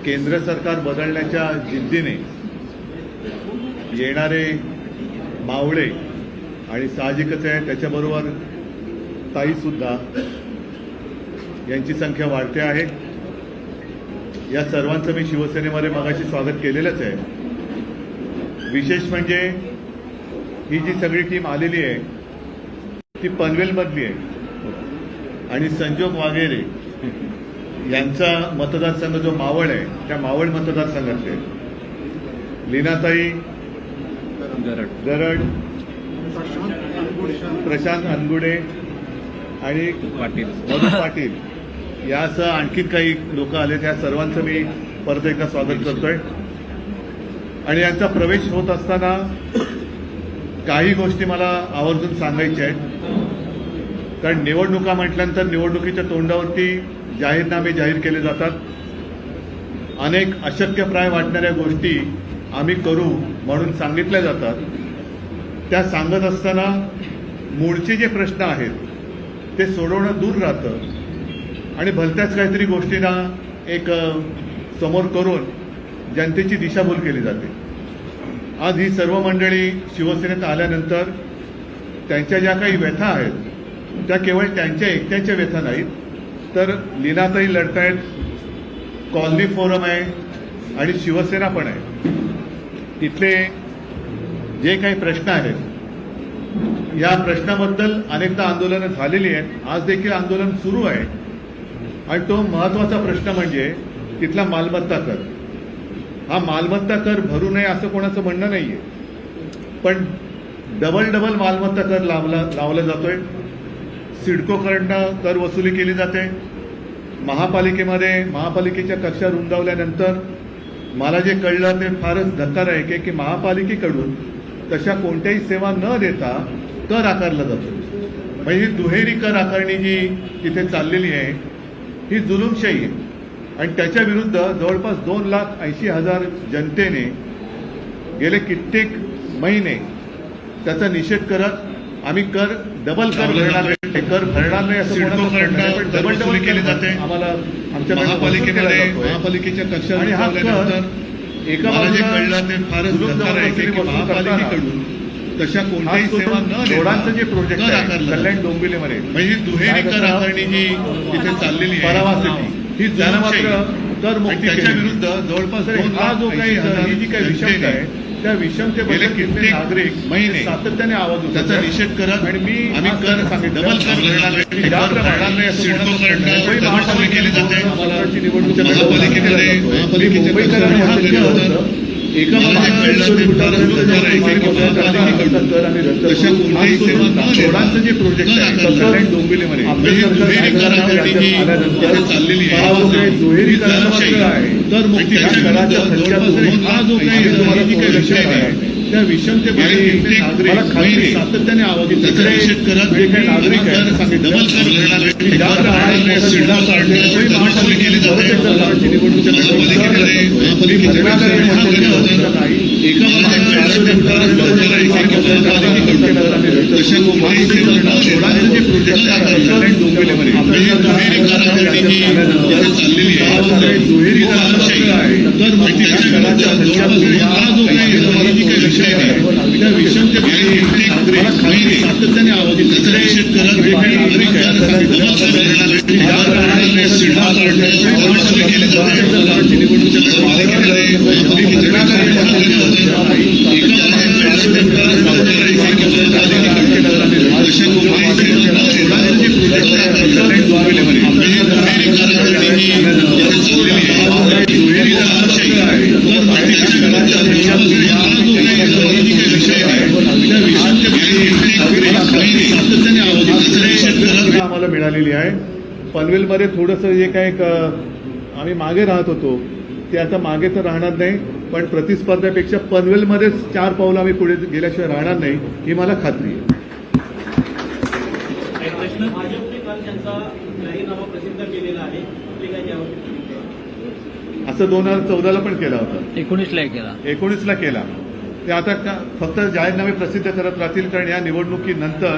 केंद्र सरकार बदलण्याच्या जिद्दीने येणारे मावळे आणि साहजिकच आहे त्याच्याबरोबर ताईसुद्धा यांची संख्या वाढते आहे। या सर्वांचं मी शिवसेनेमध्ये मगाशी स्वागत केलेलंच आहे। विशेष म्हणजे ही जी सगळी टीम आलेली आहे ती पनवेलमधली आहे आणि संजोग वागेरे यांचा मतदारसंघ जो मावळ आहे त्या मावळ मतदारसंघातले लीनाताई गरड, प्रशांत अनगुडे आणि मधु पाटील यासह आणखी काही लोक आले। त्या सर्वांचं मी परत एकदा स्वागत करतोय आणि यांचा प्रवेश होत असताना काही गोष्टी मला आवर्जून सांगायच्या आहेत, कारण निवडणुका म्हटल्यानंतर निवडणुकीच्या तोंडावरती जाहीरनामे जाहीर केले जातात। अनेक अशक्यप्राय वाटणाऱ्या गोष्टी आम्ही करू म्हणून सांगितल्या जातात। त्या सांगत असताना मूळचे जे प्रश्न आहेत ते सोडवणं दूर राहतं आणि भलत्याच काहीतरी गोष्टींना एक समोर करून जनतेची दिशाभूल केली जाते। आज ही सर्व मंडळी शिवसेनेत आल्यानंतर त्यांच्या ज्या काही व्यथा आहेत त्या केवळ त्यांच्या एकट्याच्या व्यथा नाहीत, तर लीनाताई लढतायत, कॉलनी फोरम आहे आणि शिवसेना पण आहे। तिथले जे काही प्रश्न आहेत या प्रश्नाबद्दल अनेकदा आंदोलनं झालेली आहेत, आज देखील आंदोलन सुरू आहे आणि तो महत्वाचा प्रश्न म्हणजे तिथला मालमत्ता कर। हा मालमत्ता कर भरू नये असं कोणाचं म्हणणं नाहीये, पण डबल मालमत्ता कर लावला जातोय। सिडकोकडनं कर वसुली केली जाते। महापालिकेच्या कक्षा रुंदावल्यानंतर मला जे कळलं ते फारच धक्कादायक आहे की महापालिकेकडून तशा कोणत्याही सेवा न देता कर आकारला जातो। म्हणजे ही दुहेरी कर आकारणी जी तिथे चाललेली आहे ही जुलूमशाही आहे आणि त्याच्या विरुद्ध जवळपास 2,80,000 जनतेने गेले कित्येक महिने त्याचा निषेध करत आम्ही डबल कर भरणार नाही असं पण डबल केली जाते। आम्हाला आमच्या महापालिकेच्या कक्षा आणि हा कर एका बाजूला ते फारच महापालिकेकडून तशा कोणत्याही सेवा न रोडांचं जे प्रोजेक्ट आहे कल्याण डोंबिवलीमध्ये म्हणजे दुहेरी कर आकारणी जी तिथे चाललेली आहे परावासाठी ही जन मात्र कर मुक्तीच्या विरुद्ध जवळपास हा जो काही ही जी काही विषमता आहे त्या विषमतेबद्दल कित्येक नागरिक महिने सातत्याने आवाज उठवतात, त्याचा निषेध करत आणि आम्ही कर सांगितलं डबल कर भरणार नाही असं केली जाते। निवडणूक एका रोडांचं जे प्रोजेक्ट आहे कल्याण डोंबिवलीमध्ये चाललेली दुहेरी कर मुक्तीच्या हा जो काही विषय आहे त्या विषमतेबद्दल नागरिक सातत्याने आवाज उठवतात, निषेध करत जे काही नागरिक आहेत सांगितलं केली जाते। सातत्याने आवाज निषेध करत जे काही नागरिक आम्हाला मिळालेली आहे। पनवेलमध्ये थोडंसं जे काही आम्ही मागे राहत होतो ते आता मागे तर राहणार नाही, पण प्रतिस्पर्ध्यापेक्षा पनवेलमध्येच 4 पावलं आम्ही पुढे गेल्याशिवाय राहणार नाही ही मला खात्री आहे। असं 2014ला पण केला होता, 19ला केला। ते आता फक्त जाहीरनामे प्रसिद्ध करत राहतील, कारण या निवडणुकीनंतर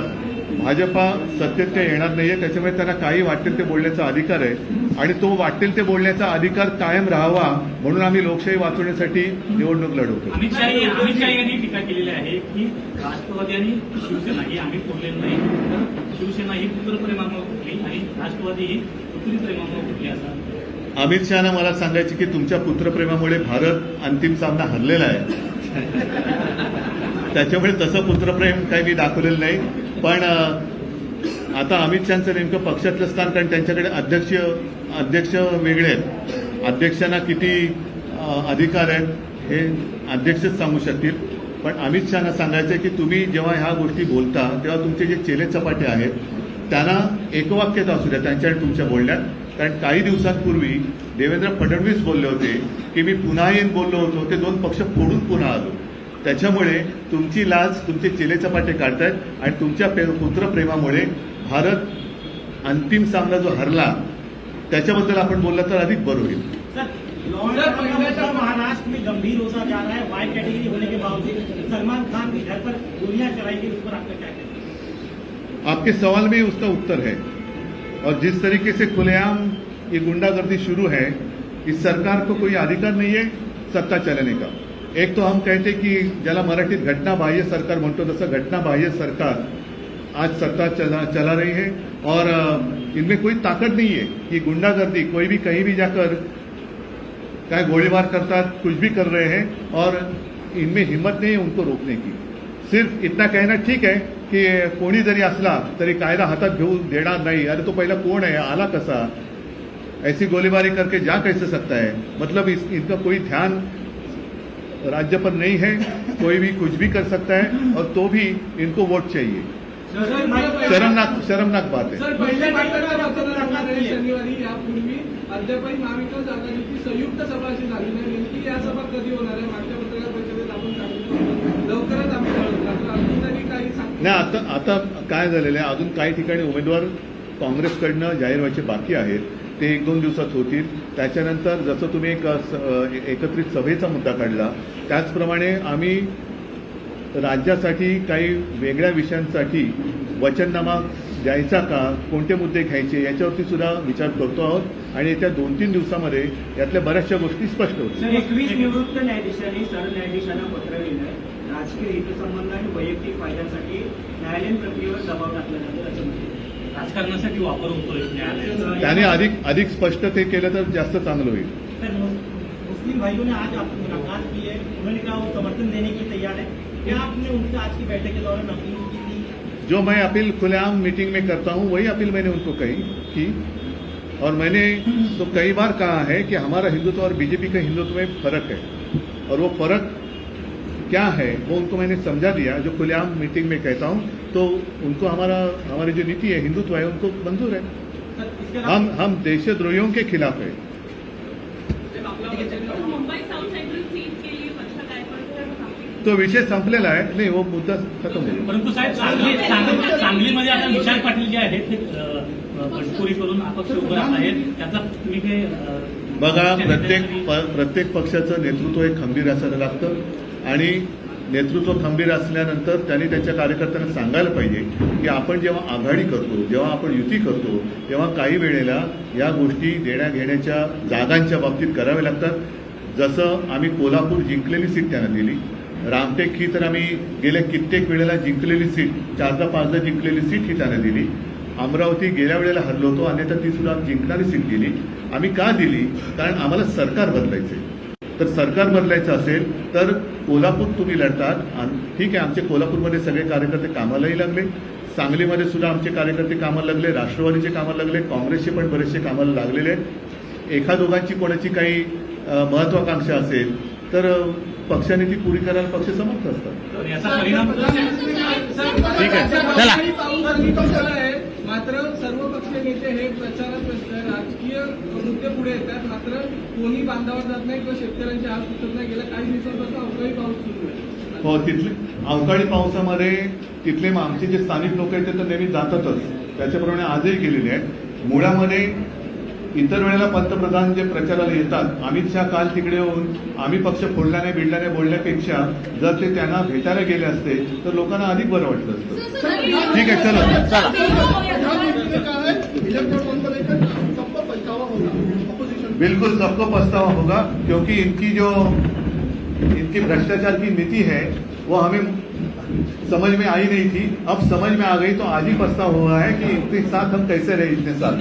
भाजपा सत्तेत ते येणार नाहीये, त्याच्यामुळे त्यांना काही वाटेल ते बोलण्याचा अधिकार आहे आणि तो वाटेल ते बोलण्याचा अधिकार कायम राहावा म्हणून आम्ही लोकशाही वाचवण्यासाठी निवडणूक लढवतो. अमित शाह यांनी टीका केलेली आहे की राष्ट्रवादी आणि शिवसेना ही आम्ही फोडलेलं नाही, तर शिवसेना ही पुत्रप्रेमामुळे फुटली आणि राष्ट्रवादी ही पुत्रीप्रेमामुळे फुटली असं अमित शहाना मला सांगायचे की तुमच्या पुत्रप्रेमामुळे भारत अंतिम सामना हरलेला आहे. त्याच्यामुळे तसं पुत्रप्रेम काही मी दाखवलेलं नाही. पण आता अमित शहाचं नेमकं पक्षातलं स्थान, कारण त्यांच्याकडे अध्यक्ष वेगळे आहेत. अध्यक्षांना किती अधिकार आहेत हे अध्यक्षच सांगू शकतील. पण अमित शहाना सांगायचं की तुम्ही जेव्हा ह्या गोष्टी बोलता तेव्हा तुमचे जे चेले चपाटे आहेत त्यांना एकवाक्यता असू द्या त्यांच्या आणि तुमच्या बोलण्यात. कारण काही दिवसांपूर्वी देवेंद्र फडणवीस बोलले होते की मी पुन्हा येईन बोललो होतो, ते 2 पक्ष फोडून पुन्हा आलो. त्याच्यामुळे तुमची लाज तुमचे चेलेचपाटे काढतायत आणि तुमच्या पुत्रप्रेमामुळे भारत अंतिम सामना जो हरला त्याच्याबद्दल आपण बोललं तर अधिक बरं होईल. महाराष्ट्र में गंभीर होता जा रहा है, वाई कैटेगरी होने के बावजूद सलमान खान के घर पर गोलियां चलाई गई, उस पर आपका क्या कहना है? आपके सवाल में उसका उत्तर है. और जिस तरीके से खुलेआम ये गुंडागर्दी शुरू है, इस सरकार को कोई अधिकार नहीं है सत्ता चलाने का. एक तो हम कहते कि ज्याला मराठीत घटनाबाह्य सरकार म्हणतो तसं घटनाबाह्य सरकार आज सत्ता चला रही है और इनमें कोई ताकत नहीं है. ये गुंडागर्दी कोई भी कहीं भी जाकर क्या गोलीबार करता कुछ भी कर रहे हैं और इनमें हिम्मत नहीं है उनको रोकने की. सिर्फ इतना कहना ठीक है की कोणी जरी असला तरी कायदा हातात घेऊ देणार नाही. अरे तो पहिला कोण आहे, आला कसा, ऐसी गोलीबारी करके जा कैसे सकता है. मतलब इनका कोई ध्यान राज्य पर नहीं है. कोई भी कुछ भी कर सकता है और तो भी इनको वोट चाहिए. शर्मनाक बात है. शनिवारी यापूर्वी अद्यापही महाविकास आघाडीची संयुक्त सभा अशी झाली नाही. नेमकी या सभा कधी होणार आहे? मागच्या पत्रकार परिषदेत आपण सांगितलं लवकरच आम्ही अजून तरी काही नाही. आता काय झालेलं आहे, अजून काही ठिकाणी उमेदवार काँग्रेसकडनं जाहीर व्हायचे बाकी आहेत. ते 1-2 दिवसात होतील. त्याच्यानंतर जसं तुम्ही एक एकत्रित सभेचा मुद्दा काढला त्याचप्रमाणे आम्ही राज्यासाठी काही वेगळ्या विषयांसाठी वचननामा द्यायचा का, कोणते मुद्दे घ्यायचे याच्यावरती सुद्धा विचार करतो आहोत आणि येत्या 2-3 दिवसामध्ये यातल्या बऱ्याचशा गोष्टी स्पष्ट होतील. 21 निवृत्त न्यायाधीशांनी सरन्यायाधीशांना पत्र लिहिलंय. राजकीय हितसंबंध आणि वैयक्तिक फायद्यासाठी न्यायालयीन प्रक्रियेवर दबाव टाकला जातो असं म्हणतात. राजकारणासाठी वापर होतोय न्यायालयाचा. त्याने अधिक स्पष्ट ते केलं तर जास्त चांगलं होईल. सर, मुस्लिम भाइयों ने आज आपकी मुलाकात की है, उन्होंने कहा वो समर्थन देने की तैयार है. क्या आपने उनसे आज की बैठक के दौरान अपील की थी? जो मैं अपील खुलेआम मीटिंग में करता हूं वही अपील मैंने उनको की और मैंने तो कई बार कहा है कि हमारा हिंदुत्व और बीजेपी का हिंदुत्व में फर्क है और वो फर्क क्या है वो उनको मैंने समझा दिया. जो खुलेआम मीटिंग में कहता हूं तो उनको हमारी जो नीति है हिंदुत्व है उनको मंजूर है. हम देशद्रोहियों के खिलाफ है. तो विषय संपलेला आहे. नाही वो मुद्दा खतम होईल. परंतु साहेब सांगलीमध्ये आता विशाल पाटील जे आहेत ते बंडखोरी करून अपक्ष उभं राहत आहेत, त्याचा तुम्ही काही बघा, प्रत्येक पक्षाचं नेतृत्व हे खंबीर असायला लागतं आणि नेतृत्व खंबीर असल्यानंतर त्यांनी त्यांच्या कार्यकर्त्यांना सांगायला पाहिजे की आपण जेव्हा आघाडी करतो, जेव्हा आपण युती करतो तेव्हा काही वेळेला या गोष्टी देण्या घेण्याच्या जागांच्या बाबतीत कराव्या लागतात. जसं आम्ही कोल्हापूर जिंकलेली सीट त्यांना दिली, रामटेक ही तर आम्ही गेल्या कित्येक वेळेला जिंकलेली सीट 4दा-5दा जिंकलेली सीट ही त्यांना दिली. अमरावती गेल्या वेळेला हरलो होतो, अन्यथा ती सुद्धा जिंकणारी सीट दिली. आम्ही का दिली? कारण आम्हाला सरकार बदलायचे. तर सरकार बदलायचं असेल तर कोल्हापूर तुम्ही लढतात. ठीक आहे, आमचे कोल्हापूरमध्ये सगळे कार्यकर्ते कामालाही लागले, सांगलीमध्ये सुद्धा आमचे कार्यकर्ते कामाला लागले, राष्ट्रवादीचे कामाला लागले, काँग्रेसचे पण बरेचसे कामाला लागलेले आहेत. एखादोघांची कोणाची काही महत्वाकांक्षा असेल तर पक्षाने ती पुरी करायला पक्ष समर्थ असतात. याचा परिणाम ठीक आहे, चला. मात्र सर्व पक्षीय नेते हे प्रचारात व्यस्त आहे. राजकीय मुद्दे पुढे येतात, मात्र कोणी बांधावर जात नाही किंवा शेतकऱ्यांची हात सुटत नाही. गेल्या काही दिवसांपासून अवकाळी पाऊस सुरू आहे. हो, तिथले अवकाळी पावसामध्ये तिथले आमचे जे स्थानिक लोक आहेत ते तर नेहमी जातातच, त्याच्याप्रमाणे आजही गेलेले आहेत. मुळामध्ये इतर वेळेला पंतप्रधान जे प्रचाराला येतात, अमित शहा काल तिकडे येऊन आम्ही पक्ष फोडल्याने बिडल्याने बोलण्यापेक्षा जर ते त्यांना भेटायला गेले असते तर लोकांना अधिक बरं वाटलं असतं. ठीक आहे, चला चला. बिल्कुल सबको पछतावा होगा, क्योंकि इनकी भ्रष्टाचार की नीति है वो हमें समझ में आई नहीं थी. अब समझ में आ गई तो आज ही पछतावा हुआ है कि इनके साथ हम कैसे रहे इतने साल.